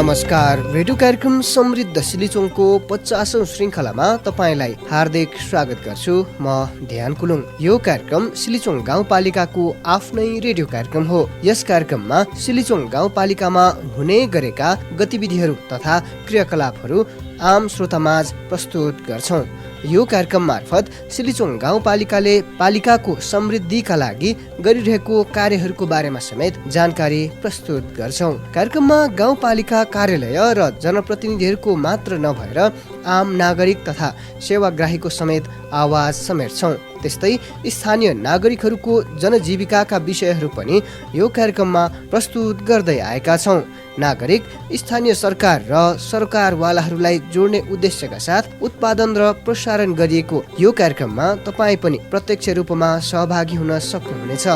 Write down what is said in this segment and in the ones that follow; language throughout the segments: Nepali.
नमस्कार, रेडियो कार्यक्रम समृद्ध सिलिचोङको 50औं श्रृङ्खलामा तपाईलाई हार्दिक स्वागत गर्छु। म ध्यान कुलुङ। यो कार्यक्रम सिलिचोङ गाउँपालिकाको आफ्नै रेडियो कार्यक्रम हो। यस कार्यक्रममा सिलिचोङ गाउँपालिकामा हुने गरेका गतिविधिहरू तथा क्रियाकलापहरू आम श्रोतामाझ प्रस्तुत गर्छौँ। यो कार्यक्रम मार्फत सिलिचोङ गाउँपालिकाले पालिकाको समृद्धिका लागि गरिरहेको कार्यहरूको बारेमा समेत जानकारी प्रस्तुत गर्छौँ। कार्यक्रममा गाउँपालिका कार्यालय र जनप्रतिनिधिहरूको मात्र नभएर आम नागरिक तथा सेवाग्राहीको समेत आवाज समेट्छौँ। त्यस्तै स्थानीय नागरिकहरूको जनजीविकाका विषयहरू पनि यो कार्यक्रममा प्रस्तुत गर्दै आएका छौँ। नागरिक, स्थानीय सरकार र सरकारवालाहरूलाई जोड्ने उद्देश्यका साथ उत्पादन र प्रसारण गरिएको यो कार्यक्रममा तपाईँ पनि प्रत्यक्ष रूपमा सहभागी हुन सक्नुहुनेछ।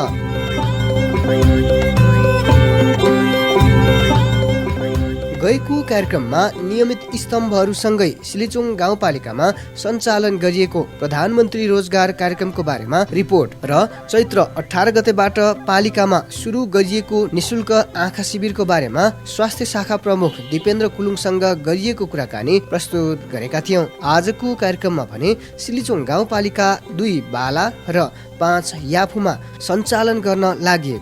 गएको कार्यक्रममा नियमित स्तम्भहरूसँगै सिलिचोङ गाउँपालिकामा सञ्चालन गरिएको प्रधानमन्त्री रोजगार कार्यक्रमको बारेमा रिपोर्ट र चैत्र 18 गतेबाट पालिकामा सुरु गरिएको निशुल्क आँखा शिविरको बारेमा स्वास्थ्य शाखा प्रमुख दिपेन्द्र कुलुङसँग गरिएको कुराकानी प्रस्तुत गरेका थियौँ। आजको कार्यक्रममा भने सिलिचोङ गाउँपालिका 2 बाला र 5 याफुमा सञ्चालन गर्न लागि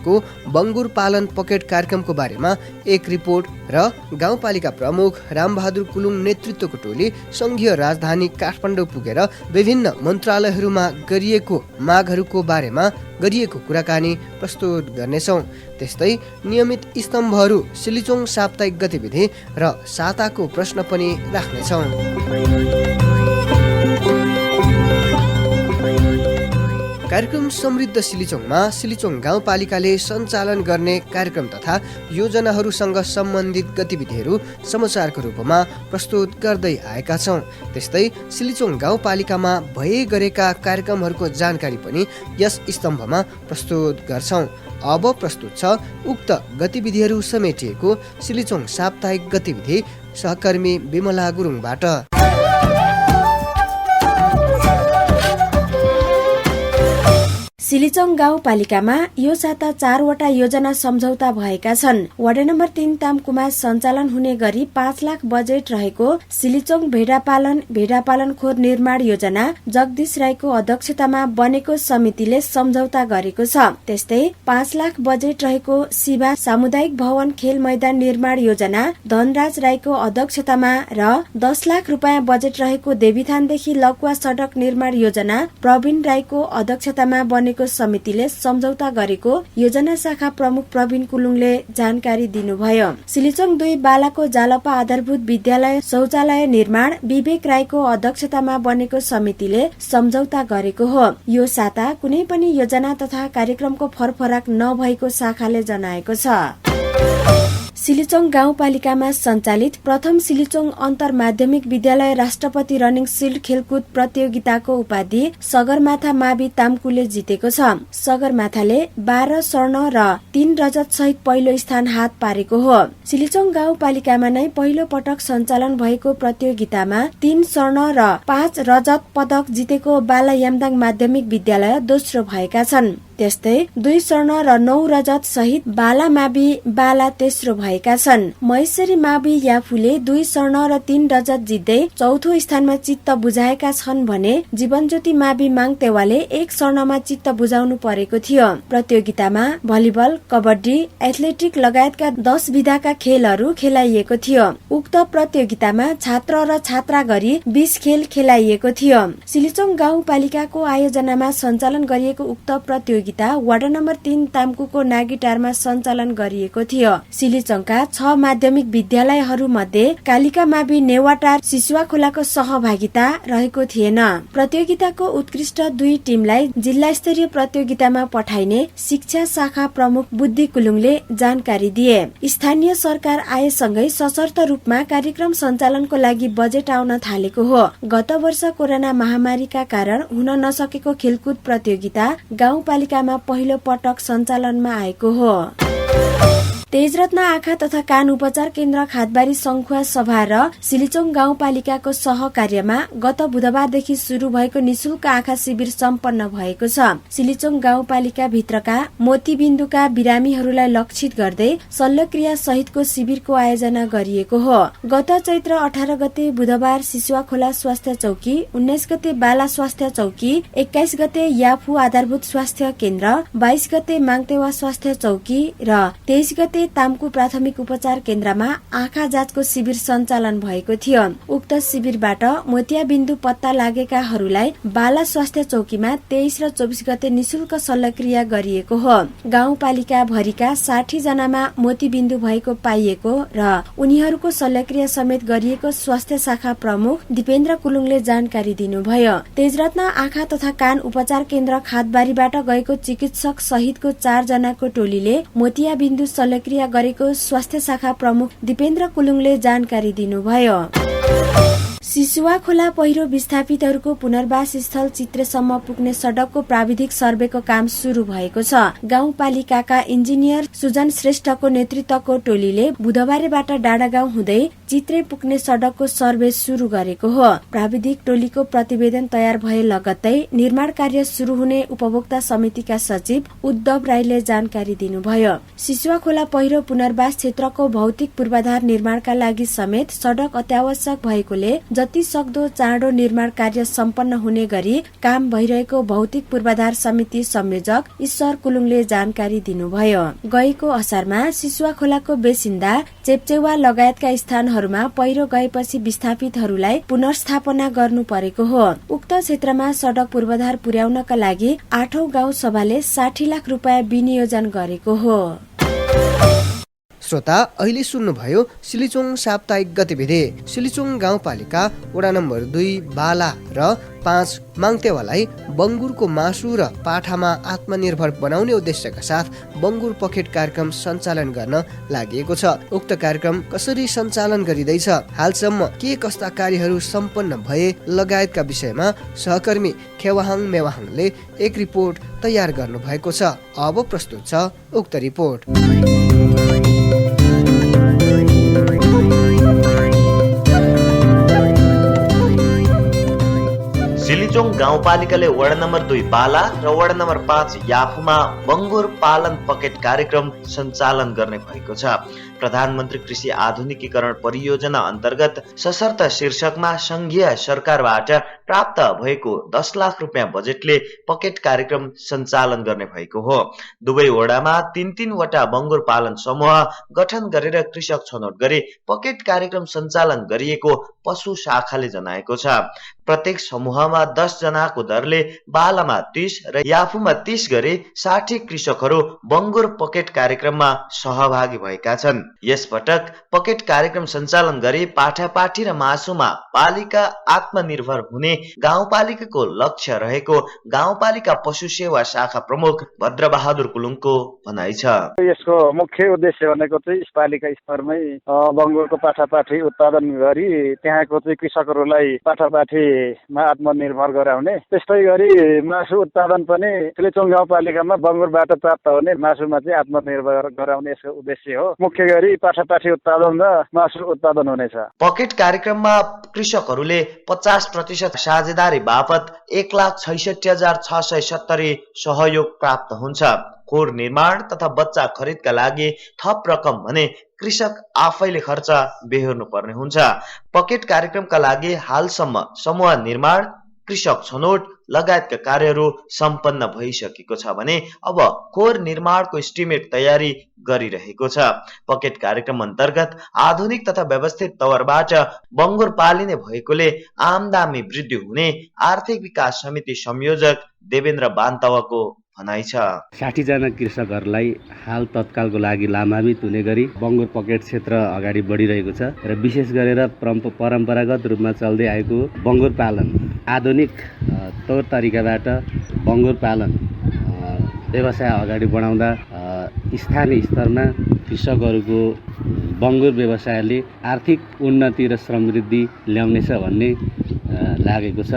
बङ्गुर पालन पकेट कार्यक्रमको बारेमा एक रिपोर्ट र गाउँपालिका प्रमुख रामबहादुर कुलुङ नेतृत्वको टोली सङ्घीय राजधानी काठमाडौँ पुगेर विभिन्न मन्त्रालयहरूमा गरिएको मागहरूको बारेमा गरिएको कुराकानी प्रस्तुत गर्नेछौँ। त्यस्तै नियमित स्तम्भहरू सिलिचोङ साप्ताहिक गतिविधि र साताको प्रश्न पनि राख्नेछौँ। कार्यक्रम समृद्ध सिलिचोङमा सिलिचोङ गाउँपालिकाले सञ्चालन गर्ने कार्यक्रम तथा योजनाहरूसँग सम्बन्धित गतिविधिहरू समाचारको रूपमा प्रस्तुत गर्दै आएका छौँ। त्यस्तै सिलिचोङ गाउँपालिकामा भए गरेका कार्यक्रमहरूको जानकारी पनि यस स्तम्भमा प्रस्तुत गर्छौँ। अब प्रस्तुत छ उक्त गतिविधिहरू समेटिएको सिलिचोङ साप्ताहिक गतिविधि सहकर्मी विमला गुरुङबाट। सिलिचोङ गाउँपालिकामा यो साता 4वटा योजना सम्झौता भएका छन्। वार्ड नम्बर 3 तामकुमा सञ्चालन हुने गरी 5 लाख बजेट रहेको सिलिचोङ भेडापालन खोर निर्माण योजना जगदीश राईको अध्यक्षतामा बनेको समितिले सम्झौता गरेको छ। त्यस्तै 5 लाख बजेट रहेको शिवा सामुदायिक भवन खेल मैदान निर्माण योजना धनराज राईको अध्यक्षतामा र 10 लाख रुपियाँ बजेट रहेको देवीथानदेखि लकुवा सडक निर्माण योजना प्रवीण राईको अध्यक्षतामा बनेको समितिले सम्झौता गरेको योजना शाखा प्रमुख प्रवीण कुलुङले जानकारी दिनुभयो। सिलिचोङ 2 बालाको जालपा आधारभूत विद्यालय शौचालय निर्माण विवेक राईको अध्यक्षतामा बनेको समितिले सम्झौता गरेको हो। यो साता कुनै पनि योजना तथा कार्यक्रमको फरफराक नभएको शाखाले जनाएको छ। सिलिचोङ गाउँपालिकामा सञ्चालित प्रथम सिलिचोङ अन्तर माध्यमिक विद्यालय राष्ट्रपति रनिङ सिल्ड खेलकुद प्रतियोगिताको उपाधि सगरमाथा मावि तामकुले जितेको छ। सगरमाथाले 12 स्वर्ण र 3 रजत सहित पहिलो स्थान हात पारेको हो। सिलिचोङ गाउँपालिकामा नै पहिलो पटक सञ्चालन भएको प्रतियोगितामा 3 स्वर्ण र 5 रजत पदक जितेको बाला यामदाङ माध्यमिक विद्यालय दोस्रो भएका छन्। त्यस्तै 2 स्वर्ण र 9 रजत सहित बाला मावि बाला तेस्रो भएका छन्। महेश्वरी मावि याफुले 2 स्वर्ण र 3 रजत जित्दै चौथो स्थानमा चित्त बुझाएका छन् भने जीवनज्योति मावि माङतेवाले 1 स्वर्णमा चित्त बुझाउनु परेको थियो। प्रतियोगितामा भलिबल, कबड्डी, एथलेटिक लगायतका 10 विधाका खेलहरू खेलाइएको थियो। उक्त प्रतियोगितामा छात्र र छात्रा गरी 20 खेल खेलाइएको थियो। सिलिचोङ गाउँपालिकाको आयोजनामा सञ्चालन गरिएको उक्त प्रतियोगिता वार्ड नम्बर 3 तामकुको नागीटारमा सञ्चालन गरिएको थियो। सिलिचोङका 6 माध्यमिक विद्यालयहरू मध्ये कालिका मावि नेवाटार सिसुवा खोलाको सहभागिता रहेको थिएन। प्रतियोगिताको उत्कृष्ट 2 टिमलाई जिल्ला स्तरीय प्रतियोगितामा पठाइने शिक्षा शाखा प्रमुख बुद्धि कुलुङले जानकारी दिए। स्थानीय सरकार आएसँगै सशर्त रूपमा कार्यक्रम सञ्चालनको लागि बजेट आउन थालेको हो। गत वर्ष कोरोना महामारीका कारण हुन नसकेको खेलकुद प्रतियोगिता गाउँपालिका पहिलो पटक सञ्चालनमा आएको हो। तेजरत्न आँखा तथा कान उपचार केन्द्र खादबारी संखुवा सभा र सिलिचोङ गाउँपालिकाको सहकार्यमा गत बुधबारदेखि शुरू भएको निशुल्क आँखा शिविर सम्पन्न भएको छ। सिलिचोङ गाउँपालिका भित्रका मोतीबिन्दुका बिरामीहरूलाई लक्षित गर्दै शल्यक्रिया सहितको शिविरको आयोजना गरिएको हो। गत चैत्र 18 गते बुधबार सिसुवा खोला स्वास्थ्य चौकी, 19 गते बाला स्वास्थ्य चौकी, 21 गते याफु आधारभूत स्वास्थ्य केन्द्र, 22 गते माङतेवा स्वास्थ्य चौकी र 23 गते तामकु प्राथमिक उपचार केन्द्रमा आँखा जाँचको शिविर सञ्चालन भएको थियो। उक्त शिविरबाट मोतियाबिन्दु पत्ता लागेकाहरूलाई बाला स्वास्थ्य चौकीमा 23 र 24 गते निशुल्क शल्यक्रिया गरिएको हो। गाउँपालिका भरिका 60 जनामा मोतीबिन्दु भएको पाइएको र उनीहरूको शल्यक्रिया समेत गरिएको स्वास्थ्य शाखा प्रमुख दिपेन्द्र कुलुङले जानकारी दिनुभयो। तेजरत्न आँखा तथा कान उपचार केन्द्र खादबारीबाट गएको चिकित्सक सहितको 4 जनाको टोलीले मोतियाबिन्दु शल्यक्रिया गरेको स्वास्थ्य शाखा प्रमुख दिपेन्द्र कुलुङले जानकारी दिनुभयो। सिसुवा खोला पहिरो विस्थापितहरूको पुनर्वास स्थल चित्रेसम्म पुग्ने सडकको प्राविधिक सर्वेको काम शुरू भएको छ। गाउँपालिकाका इन्जिनियर सुजन श्रेष्ठको नेतृत्वको टोलीले बुधबारबाट डाँडागाउँ हुँदै चित्रे पुग्ने सडकको सर्वे शुरू गरेको हो। प्राविधिक टोलीको प्रतिवेदन तयार भए लगत्तै निर्माण कार्य शुरू हुने उपभोक्ता समितिका सचिव उद्धव राईले जानकारी दिनुभयो। सिसुवा खोला पहिरो पुनर्वास क्षेत्रको भौतिक पूर्वाधार निर्माणका लागि समेत सडक अत्यावश्यक भएकोले जति सक्दो चाँडो निर्माण कार्य सम्पन्न हुने गरी काम भइरहेको भौतिक पूर्वाधार समिति संयोजक ईश्वर कुलुङले जानकारी दिनुभयो। गएको असारमा सिसुवा खोलाको बेसिन्दा चेप्चेवा लगायतका स्थानहरूमा पहिरो गएपछि विस्थापितहरूलाई पुनर्स्थापना गर्नु परेको हो। उक्त क्षेत्रमा सडक पूर्वाधार पुर्याउनका लागि 8औं गाउँ सभाले 60 लाख रुपियाँ विनियोजन गरेको हो। श्रोता, अहिले सुन्नुभयो सिलिचोङ साप्ताहिक गतिविधि। सिलिचोङ गाउँपालिका वडा नम्बर 2 बाला र 5 माङतेवालाई बङ्गुरको मासु र पाठामा आत्मनिर्भर बनाउने उद्देश्यका साथ बङ्गुर पकेट कार्यक्रम सञ्चालन गर्न लागि छ। उक्त कार्यक्रम कसरी सञ्चालन गरिँदैछ, हालसम्म के कस्ता कार्यहरू सम्पन्न भए लगायतका विषयमा सहकर्मी खेवाहाङ मेवाहाङले एक रिपोर्ट तयार गर्नु भएको छ। अब प्रस्तुत छ उक्त रिपोर्ट। सिलिचोङ गाउँपालिकाले वडा नम्बर 2 बाला र वडा नम्बर 5 याफुमा बङ्गुर पालन पकेट कार्यक्रम सञ्चालन गर्ने भएको छ। प्रधानमन्त्री कृषि आधुनिकीकरण परियोजना अन्तर्गत सशर्त शीर्षकमा संघीय सरकारबाट प्राप्त भएको 10 लाख रुपियाँ बजेटले पकेट कार्यक्रम सञ्चालन गर्ने भएको हो। दुवै वडामा 3-3 वटा बङ्गुर पालन समूह गठन गरेर कृषक छनौट गरी पकेट कार्यक्रम सञ्चालन गरिएको पशु शाखाले जनाएको छ। प्रत्येक समूहमा 10 जनाको दरले बालामा 30 र याफुमा 30 गरी 60 कृषकहरू बङ्गुर पकेट कार्यक्रममा सहभागी भएका छन्। यस पटक पकेट कार्यक्रम सञ्चालन गरी पाठापाठी र मासुमा पालिका आत्मनिर्भर हुने गाउँपालिकाको लक्ष्य रहेको गाउँपालिका पशु सेवा शाखा प्रमुख भद्रबहादुर कुलुङको भनाइ छ। यसको मुख्य उद्देश्य भनेको चाहिँ पालिका स्तरमै बङ्गुरको पाठापाठी उत्पादन गरी त्यहाँको चाहिँ कृषकहरूलाई पाठापाठीमा आत्मनिर्भर गराउने, त्यस्तै गरी मासु उत्पादन पनि सिलिचोङ गाउँपालिकामा बङ्गुरबाट प्राप्त हुने मासुमा चाहिँ आत्मनिर्भर गराउने यसको उद्देश्य हो। मुख्य गरी पाठापाठी उत्पादन र मासु उत्पादन हुनेछ। पकेट कार्यक्रममा कृषकहरूले 50% साझेदारी बापत 1,66,670 सहयोग प्राप्त हुन्छ। खोर निर्माण तथा बच्चा खरिदका लागि थप रकम भने कृषक आफैले खर्च बेहोर्नु पर्ने हुन्छ। पकेट कार्यक्रमका लागि हालसम्म समूह निर्माण, कृषक छनौट लगायतका कार्यहरू सम्पन्न भइसकेको छ भने अब खोर निर्माणको एस्टिमेट तयारी गरिरहेको छ। पकेट कार्यक्रम अन्तर्गत आधुनिक तथा व्यवस्थित तवरबाट बङ्गुर पालिने भएकोले आमदामी वृद्धि हुने आर्थिक विकास समिति संयोजक देवेन्द्र बान्तवाको भनाइ छ। 60 जना कृषकहरूलाई हाल तत्कालको लागि लाभान्वित हुने गरी बङ्गुर पकेट क्षेत्र अगाडि बढिरहेको छ र विशेष गरेर परम्परागत रूपमा चल्दै आएको बङ्गुर पालन आधुनिक तौर तरिकाबाट बङ्गुर पालन व्यवसाय अगाडि बढाउँदा स्थानीय स्तरमा कृषकहरूको बङ्गुर व्यवसायले आर्थिक उन्नति र समृद्धि ल्याउनेछ भन्ने लागेको छ।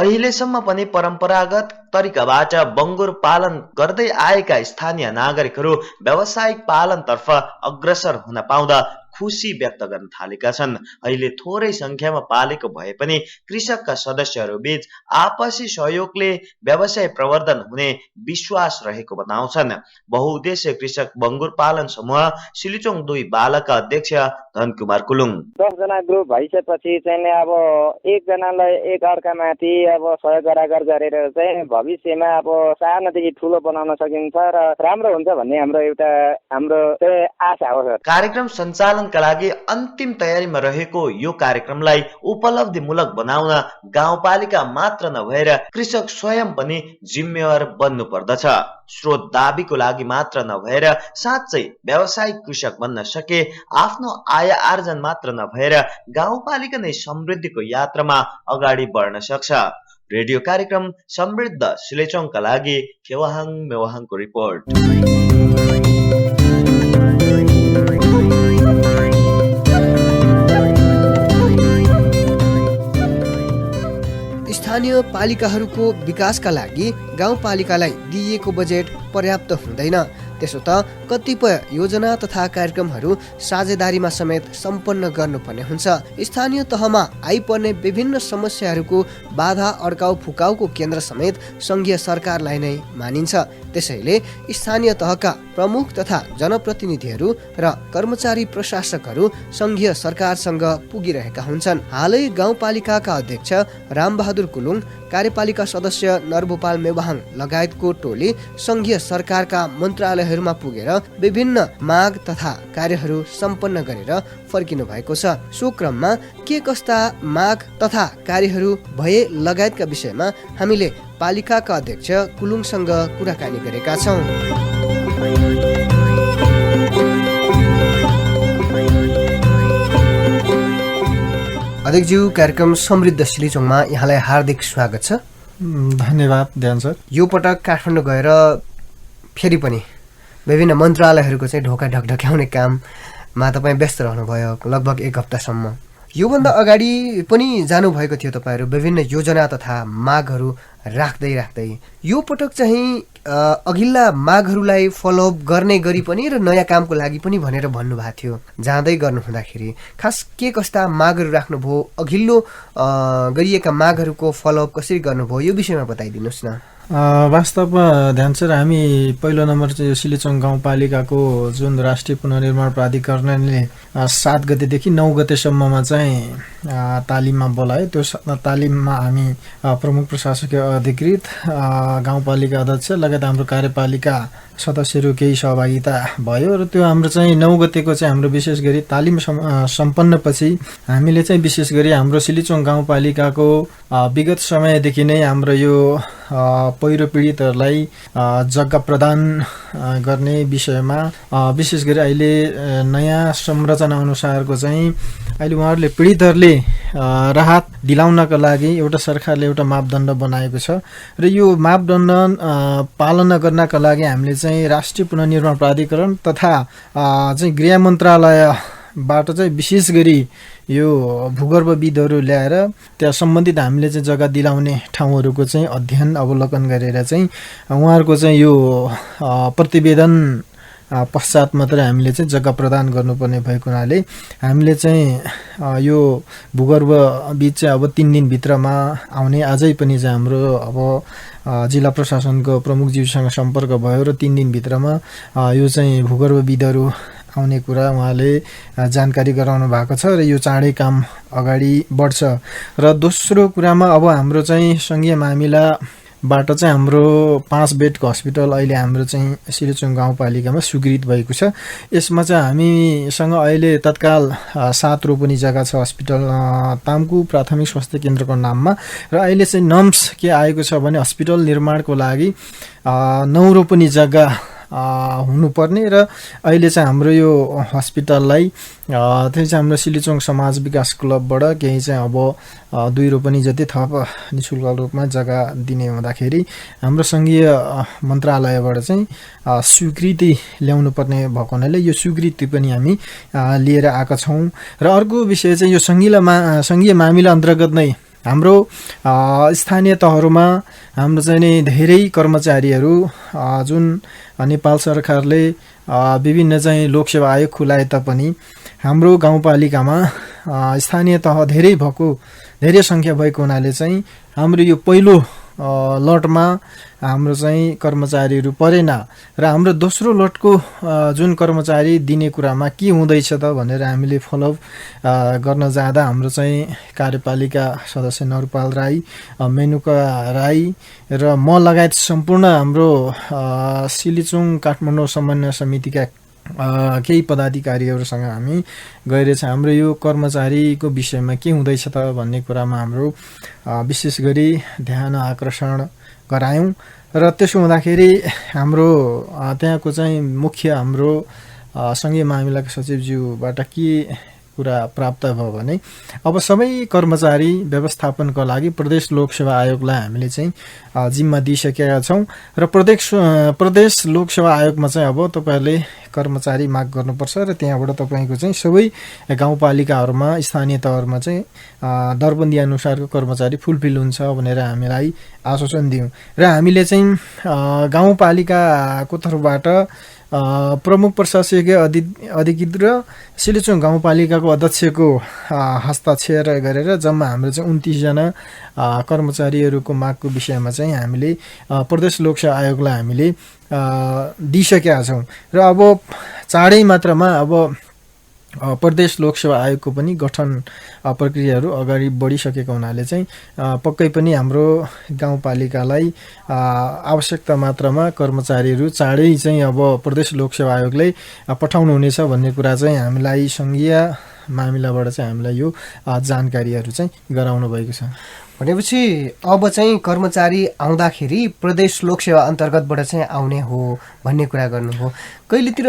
अहिलेसम्म पनि परम्परागत तरिकाबाट बङ्गुर पालन गर्दै आएका स्थानीय नागरिकहरू व्यावसायिक पालनतर्फ अग्रसर हुन पाउँदा खुसी व्यक्त गर्न थालेका छन्। अहिले थोरै संख्यामा पालेको भए पनि कृषकका सदस्यहरू बीच आपसी सहयोगले व्यवसाय प्रवर्धन हुने विश्वास रहेको बताउँछन्। बहुउद्देश्य कृषक बङ्गुर पालन समूह सिलिचोङ 2 बालका अध्यक्ष धनकुमार कुलुङ। 10 जना ग्रुप भइसकेपछि चाहिँ अब एकजनालाई एक अर्कामाथि अब सहयोग गरागर गरेर चाहिँ भविष्यमा अब सानोदेखि ठुलो बनाउन सकिन्छ र राम्रो हुन्छ भन्ने हाम्रो आशा हो। कार्यक्रम सञ्चालनका लागि अन्तिम तयारीमा रहेको यो कार्यक्रमलाई उपलब्धिमूलक बनाउन गाउँपालिका मात्र नभएर कृषक स्वयं पनि जिम्मेवार बन्नु पर्दछ। स्रोत दाबीको लागि मात्र नभएर साँच्चै व्यावसायिक कृषक बन्न सके आफ्नो आय आर्जन मात्र नभएर गाउँपालिका नै समृद्धिको यात्रामा अगाडि बढ्न सक्छ। रेडियो कार्यक्रम समृद्ध सिलेचोङका लागि खेवाहाङ मेवाहाङको रिपोर्ट। स्थानीय पालिकाहरूको विकासका लागि गाउँपालिकालाई दिइएको बजेट पर्याप्त हुँदैन। त्यसो त कतिपय योजना तथा कार्यक्रमहरू साझेदारीमा समेत सम्पन्न गर्नुपर्ने हुन्छ। स्थानीय तहमा आइपर्ने विभिन्न समस्याहरूको बाधा अड्काउ फुकाउको केन्द्र समेत सङ्घीय सरकारलाई नै मानिन्छ। त्यसैले स्थानीय तहका प्रमुख तथा जनप्रतिनिधिहरू र कर्मचारी प्रशासकहरू सङ्घीय सरकारसँग पुगिरहेका हुन्छन्। हालै गाउँपालिकाका अध्यक्ष रामबहादुर कुलुङ, कार्यपालिका सदस्य नरभूपाल मेवाहाङ लगायतको टोली सङ्घीय सरकारका मन्त्रालयहरूमा पुगेर विभिन्न माग तथा कार्यहरू सम्पन्न गरेर फर्किनु भएको छ। सो क्रममा के कस्ता माग तथा कार्यहरू भए लगायतका विषयमा हामीले पालिकाका अध्यक्ष कुलुङसँग कुराकानी गरेका छौँ। अध्यक्षज्यू, कार्यक्रम समृद्ध सिलिचोङमा यहाँलाई हार्दिक स्वागत छ। धन्यवाद ध्यान सर। यो पटक काठमाडौँ गएर फेरि पनि विभिन्न मन्त्रालयहरूको चाहिँ ढोका ढकढक्याउने काममा तपाईँ व्यस्त रहनुभयो लगभग 1 हप्तासम्म। योभन्दा अगाडि पनि जानुभएको थियो तपाईँहरू विभिन्न योजना तथा मागहरू राख्दै। यो पटक चाहिँ अघिल्ला मागहरूलाई फलोअप गर्ने गरी पनि र नयाँ कामको लागि पनि भनेर भन्नुभएको थियो। जाँदै गर्नु हुँदाखेरि खास के कस्ता मागहरू राख्नुभयो, अघिल्लो गरिएका मागहरूको फलोअप कसरी गर्नुभयो, यो विषयमा बताइदिनुहोस् न। वास्तवमा ध्यान सर, हामी पहिलो नम्बर चाहिँ यो सिलिचोङ गाउँपालिकाको जुन राष्ट्रिय पुनर्निर्माण प्राधिकरणले 7 गतेदेखि 9 गतेसम्ममा चाहिँ तालिममा बोलायो। त्यो तालिममा हामी प्रमुख प्रशासकीय अधिकृत, गाउँपालिका अध्यक्ष लगायत हाम्रो कार्यपालिका सदस्यहरू केही सहभागिता भयो र त्यो हाम्रो चाहिँ 9 गतेको चाहिँ हाम्रो विशेष गरी तालिम सम्पन्नपछि हामीले चाहिँ विशेष गरी हाम्रो सिलिचोङ गाउँपालिकाको विगत समयदेखि नै हाम्रो यो पहिरो पीडितहरूलाई जग्गा प्रदान गर्ने विषयमा विशेष गरी अहिले नयाँ संरचना अनुसारको चाहिँ अहिले उहाँहरूले पीडितहरूले राहत दिलाउनका लागि एउटा सरकारले एउटा मापदण्ड बनाएको छ र यो मापदण्ड पालना गर्नका लागि हामीले चाहिँ राष्ट्रिय पुनर्निर्माण प्राधिकरण तथा चाहिँ गृह मन्त्रालयबाट चाहिँ विशेष गरी यो भूगर्भविदहरू ल्याएर त्यहाँ सम्बन्धित हामीले चाहिँ जग्गा दिलाउने ठाउँहरूको चाहिँ अध्ययन अवलोकन गरेर चाहिँ उहाँहरूको चाहिँ यो प्रतिवेदन पश्चात मात्रै हामीले चाहिँ जग्गा प्रदान गर्नुपर्ने भएको हुनाले हामीले चाहिँ यो भूगर्भविद चाहिँ अब 3 दिनभित्रमा आउने, आजै पनि चाहिँ हाम्रो अब जिल्ला प्रशासनको प्रमुखज्यूसँग सम्पर्क भयो र 3 दिनभित्रमा यो चाहिँ भूगर्भविदहरू आउने कुरा उहाँले जानकारी गराउनु भएको छ र यो चाँडै काम अगाडि बढ्छ। र दोस्रो कुरामा अब हाम्रो चाहिँ सङ्घीय मामिलाबाट चाहिँ हाम्रो 5 बेडको हस्पिटल अहिले हाम्रो चाहिँ सिलिचोङ गाउँपालिकामा स्वीकृत भएको छ। यसमा चाहिँ हामीसँग अहिले तत्काल 7 रोपनी जग्गा छ हस्पिटल तामकु प्राथमिक स्वास्थ्य केन्द्रको नाममा र अहिले चाहिँ नम्स के आएको छ भने हस्पिटल निर्माणको लागि 9 रोपनी जग्गा हुनुपर्ने र अहिले चाहिँ हाम्रो यो हस्पिटललाई त्यही चाहिँ हाम्रो सिलिचोङ समाज विकास क्लबबाट केही चाहिँ अब 2 रोपनी जति थप निःशुल्क रूपमा जग्गा दिने हुँदाखेरि हाम्रो सङ्घीय मन्त्रालयबाट चाहिँ स्वीकृति ल्याउनु पर्ने भएको हुनाले यो स्वीकृति पनि हामी लिएर आएका छौँ। र अर्को विषय चाहिँ यो सङ्घीय मामिला अन्तर्गत नै हाम्रो स्थानीय तहहरूमा हाम्रो चाहिँ नि धेरै कर्मचारीहरू जुन नेपाल सरकारले विभिन्न चाहिँ लोकसेवा आयोग खुलाए तापनि हाम्रो गाउँपालिकामा स्थानीय तह धेरै सङ्ख्या भएको हुनाले चाहिँ हाम्रो यो पहिलो लटमा हाम्रो चाहिँ कर्मचारीहरू परेन र हाम्रो दोस्रो लटको जुन कर्मचारी दिने कुरामा के हुँदैछ त भनेर हामीले फलोअप गर्न जाँदा हाम्रो चाहिँ कार्यपालिका सदस्य नरपाल राई, मेनुका राई र म लगायत सम्पूर्ण हाम्रो सिलिचोङ काठमाडौँ समन्वय समितिका केही पदाधिकारीहरूसँग हामी गएर चाहिँ हाम्रो यो कर्मचारीको विषयमा के हुँदैछ त भन्ने कुरामा हाम्रो विशेष गरी ध्यान आकर्षण गरायौँ। र त्यसो हुँदाखेरि हाम्रो त्यहाँको चाहिँ मुख्य हाम्रो सङ्घीय मामिलाका सचिवज्यूबाट के कुरा प्राप्त भयो भने अब सबै कर्मचारी व्यवस्थापनको लागि प्रदेश लोकसेवा आयोगलाई हामीले चाहिँ जिम्मा दिइसकेका छौँ र प्रदेश लोकसेवा आयोगमा चाहिँ अब तपाईँहरूले कर्मचारी माग गर्नुपर्छ र त्यहाँबाट तपाईँको चाहिँ सबै गाउँपालिकाहरूमा स्थानीय तहहरूमा चाहिँ दरबन्दी अनुसारको कर्मचारी फुलफिल हुन्छ भनेर हामीलाई आश्वासन दियौँ। र हामीले चाहिँ गाउँपालिकाको तर्फबाट प्रमुख प्रशासकीय अधिकृत र सिलिचोङ गाउँपालिकाको अध्यक्षको हस्ताक्षर गरेर जम्मा हाम्रो चाहिँ 29 जना कर्मचारीहरूको मागको विषयमा चाहिँ हामीले प्रदेश लोकसेवा आयोगलाई हामीले दिइसकेका छौँ। र अब चाँडै मात्रामा अब प्रदेश लोकसेवा आयोगको पनि गठन प्रक्रियाहरू अगाडि बढिसकेको हुनाले चाहिँ पक्कै पनि हाम्रो गाउँपालिकालाई आवश्यकता मात्रामा कर्मचारीहरू चाँडै चाहिँ अब प्रदेश लोकसेवा आयोगले पठाउनु हुनेछ भन्ने कुरा चाहिँ हामीलाई सङ्घीय मामिलाबाट चाहिँ हामीलाई यो जानकारीहरू चाहिँ गराउनु भएको छ। भनेपछि अब चाहिँ कर्मचारी आउँदाखेरि प्रदेश लोकसेवा अन्तर्गतबाट चाहिँ आउने हो भन्ने कुरा गर्नुभयो। कहिलेतिर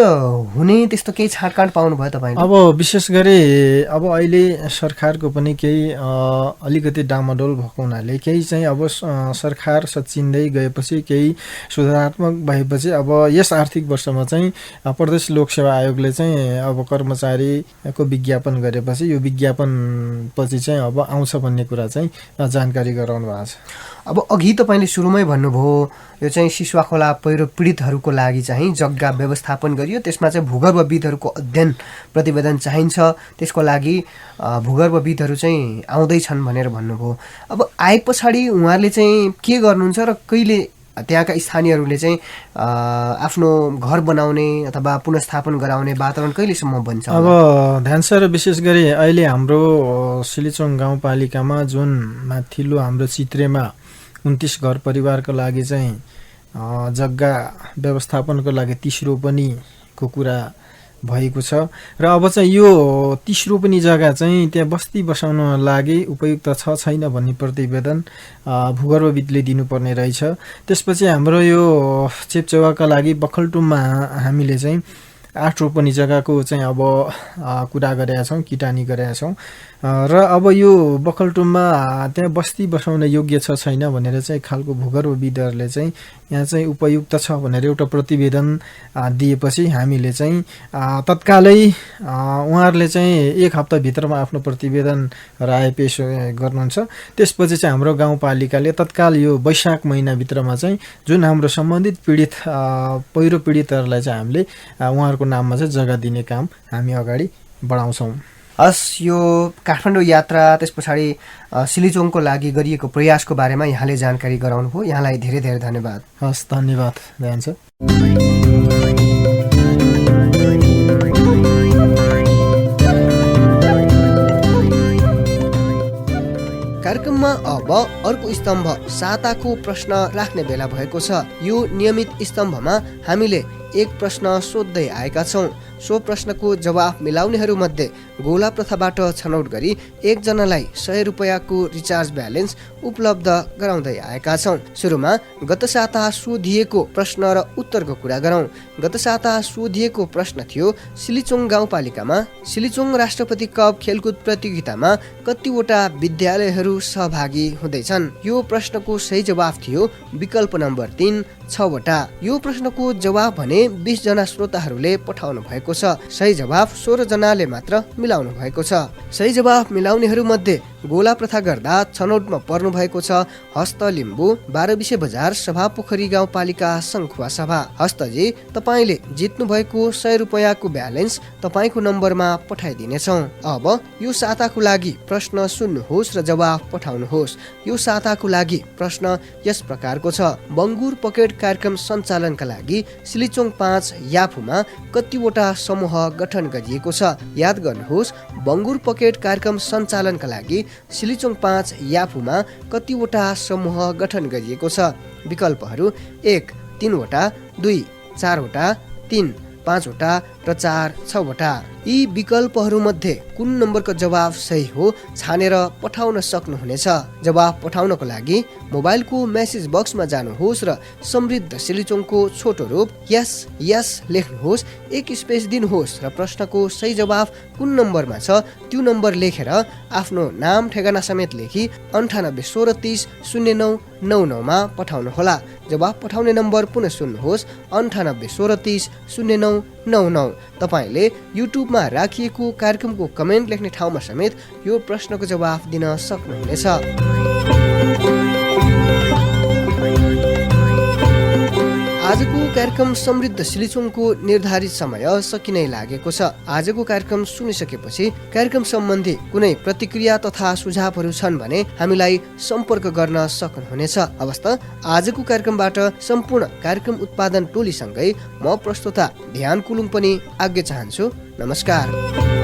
हुने त्यस्तो केही छाँटकाँट पाउनुभयो तपाईँ? अब विशेष गरी अब अहिले सरकारको पनि केही अलिकति डामाडोल भएको हुनाले केही चाहिँ अब सरकार सचिँदै गएपछि केही सुधारात्मक भएपछि अब यस आर्थिक वर्षमा चाहिँ प्रदेश लोकसेवा आयोगले चाहिँ अब कर्मचारीको विज्ञापन गरेपछि यो विज्ञापन पछि चाहिँ अब आउँछ भन्ने कुरा चाहिँ जानकारी गराउनु भएको छ। अब अघि तपाईँले सुरुमै भन्नुभयो यो चाहिँ सिसुवा खोला पहिरो पीडितहरूको लागि चाहिँ जग्गा व्यवस्थापन गरियो, त्यसमा चाहिँ भूगर्भविदहरूको अध्ययन प्रतिवेदन चाहिन्छ, त्यसको लागि भूगर्भविदहरू चाहिँ आउँदैछन् भनेर भन्नुभयो। अब आए पछाडि उहाँहरूले चाहिँ के गर्नुहुन्छ र कहिले त्यहाँका स्थानीयहरूले चाहिँ आफ्नो घर बनाउने अथवा पुनर्स्थापन गराउने वातावरण कहिलेसम्म बन्छ? अब ध्यान सर विशेष गरी अहिले हाम्रो सिलिचोङ गाउँपालिकामा जुन माथिल्लो हाम्रो चित्रेमा 29 घर परिवारको लागि चाहिँ जग्गा व्यवस्थापनको लागि 30 रोपनीको कुरा भएको छ र अब चाहिँ यो 30 रोपनी जग्गा चाहिँ त्यहाँ बस्ती बसाउन लागि उपयुक्त छ छैन भन्ने प्रतिवेदन भूगर्भविदले दिनुपर्ने रहेछ। त्यसपछि हाम्रो यो चेपचेवाका लागि बखलटुममा हामीले चाहिँ 8 रोपनी जग्गाको चाहिँ अब कुरा गरेका छौँ, किटानी गरेका छौँ र अब यो बखलटुममा त्यहाँ बस्ती बसाउन योग्य छ छैन भनेर चाहिँ खालको भूगर्भविदहरूले चाहिँ यहाँ चाहिँ उपयुक्त छ भनेर एउटा प्रतिवेदन दिएपछि हामीले चाहिँ तत्कालै उहाँहरूले चाहिँ 1 हप्ताभित्रमा आफ्नो प्रतिवेदन राय पेश गर्नुहुन्छ। त्यसपछि चाहिँ हाम्रो गाउँपालिकाले तत्काल यो वैशाख महिनाभित्रमा चाहिँ जुन हाम्रो सम्बन्धित पीडित पहिरो पीडितहरूलाई चाहिँ हामीले उहाँहरूको नाममा चाहिँ जग्गा दिने काम हामी अगाडि बढाउँछौँ। हस्, यो काठमाडौँ यात्रा त्यस पछाडि सिलिचोङको लागि गरिएको प्रयासको बारेमा यहाँले जानकारी गराउनु भयो, यहाँलाई धेरै धेरै धन्यवाद। हस्, धन्यवाद जान्छ। कार्यक्रममा अब अर्को स्तम्भ साताको प्रश्न राख्ने बेला भएको छ। यो नियमित स्तम्भमा हामीले एक प्रश्न सोध्दै आएका छौँ। सो प्रश्नको जवाफ मिलाउनेहरूमध्ये गोला प्रथाबाट छनौट गरी एकजनालाई 100 रुपियाँको रिचार्ज ब्यालेन्स उपलब्ध गराउँदै आएका छौँ। सुरुमा गत साता सोधिएको प्रश्न र उत्तरको कुरा गरौँ। गत साता सोधिएको प्रश्न थियो, सिलिचोङ गाउँपालिकामा सिलिचोङ राष्ट्रपति कप खेलकुद प्रतियोगितामा कतिवटा विद्यालयहरू सहभागी हुँदैछन्? यो प्रश्नको सही जवाफ थियो विकल्प नम्बर 3, 6 वटा। यो प्रश्नको जवाफ भने 20 जना श्रोताहरूले पठाउनु भएको छ। सही जवाफ 16 जनाले मात्र मिलाउनु भएको छ। सही जवाफ मिलाउनेहरू मध्ये गोला प्रथा गर्दा छनौटमा पर्नु भएको छ हस्त लिम्बू, 12 विषय बजार, सभापोखरी गाउँपालिका सङ्खुवा सभा। हस्तजी, तपाईँले जित्नु भएको 100 रुपियाँको ब्यालेन्स तपाईँको नम्बरमा पठाइदिनेछौँ। अब यो साताको लागि प्रश्न सुन्नुहोस् र जवाफ पठाउनुहोस्। यो साताको लागि प्रश्न यस प्रकारको छ, बङ्गुर पकेट कार्यक्रम सञ्चालनका लागि सिलिचोङ 5 याफुमा कतिवटा समूह गठन गरिएको छ? याद गर्नुहोस्, बङ्गुर पकेट कार्यक्रम सञ्चालनका लागि सिलिचोङ 5 याफुमा कतिवटा समूह गठन गरिएको छ? विकल्पहरू 1, 3 वटा, 2, 4 वटा, 3, 5 वटा र 4, 6 वटा। यी विकल्पहरूमध्ये कुन नम्बरको जवाफ सही हो छानेर पठाउन सक्नुहुनेछ। जवाफ पठाउनको लागि मोबाइलको मेसेज बक्समा जानुहोस् र समृद्ध सिलिचोङको छोटो रूप यस लेख्नुहोस्, एक स्पेस दिनुहोस् र प्रश्नको सही जवाफ कुन नम्बरमा छ त्यो नम्बर लेखेर आफ्नो नाम ठेगाना समेत लेखी 98 16 30 0999 मा पठाउनुहोला। जवाफ पठाउने नम्बर पुनः सुन्नुहोस्, 98 16 30 0999। तपाईँले युट्युबमा राखिएको कार्यक्रमको कमेन्ट लेख्ने ठाउँमा समेत यो प्रश्नको जवाफ दिन सक्नुहुनेछ। आजको कार्यक्रम समृद्ध सिलिचोङको निर्धारित समय सकिनै लागेको छ। आजको कार्यक्रम सुनिसकेपछि कार्यक्रम सम्बन्धी कुनै प्रतिक्रिया तथा सुझावहरू छन् भने हामीलाई सम्पर्क गर्न सक्नुहुनेछ। हवस् त, आजको कार्यक्रमबाट सम्पूर्ण कार्यक्रम उत्पादन टोलीसँगै म प्रस्तोता ध्यान कुलुङ पनि आज्ञा चाहन्छु। नमस्कार।